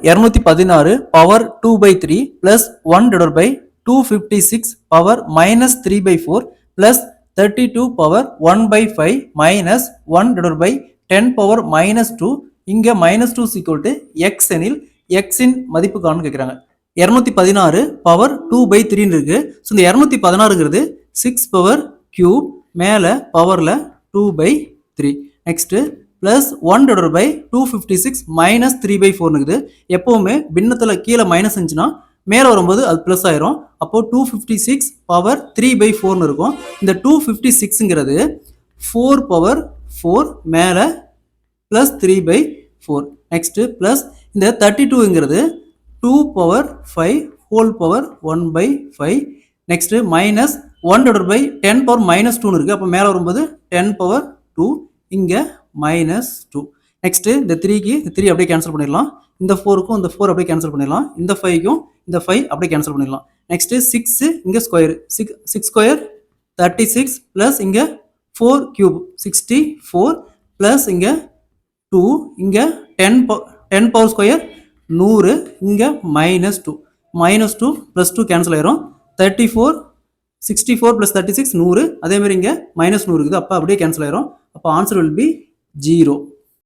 216 power 2/3 plus 1/256 power -3/4 plus 32 power 1/5 minus 1/10 power -2. இங்க -2 = x எனில் x இன் மதிப்பு காணும்னு கேட்குறாங்க. 216 பவர் 2/3 இருக்கு. ஸோ இந்த 216ங்கிறது 6 பவர் கியூப் மேலே பவரில் 2/3. நெக்ஸ்ட்டு ப்ளஸ் 1/256 மைனஸ் 3/4 இருக்குது. எப்போவுமே பின்னத்தில் கீழே மைனஸ் இருந்துச்சுன்னா மேலே வரும்போது அது ப்ளஸ் ஆயிரும். அப்போது 256 பவர் 3/4 இருக்கும். இந்த 256ங்கிறது 4 பவர் 4 மேலே ப்ளஸ் 3/4. நெக்ஸ்ட்டு ப்ளஸ் இந்த 32ங்கிறது 2 power 5 whole power 1/5. Next minus 1/10 power -2 இருக்குது. அப்போ மேலே வரும்போது 10 பவர் 2 இங்கே -2. நெக்ஸ்ட்டு இந்த 3க்கு இந்த 3 அப்படியே கேன்சல் பண்ணிடலாம். இந்த 4க்கும் இந்த 4 அப்படியே கேன்சல் பண்ணிடலாம். இந்த 5க்கும் இந்த 5 அப்படியே கேன்சல் பண்ணிடலாம். நெக்ஸ்ட்டு 6 இங்கே ஸ்கொயர் 6 ஸ்கொயர் 36 ப்ளஸ் இங்கே 4 கியூப் 64 ப்ளஸ் இங்கே 2 இங்கே 10 பவர் ஸ்கொயர் 100 இங்கே -2 -2 ப்ளஸ் 2 கேன்சல் ஆயிரும். 34 64 ப்ளஸ் 36 100. அதேமாதிரி இங்கே -100 இருக்குது. அப்போ அப்படியே கேன்சல் ஆயிரும். அப்போ ஆன்சர் வில் பி 0.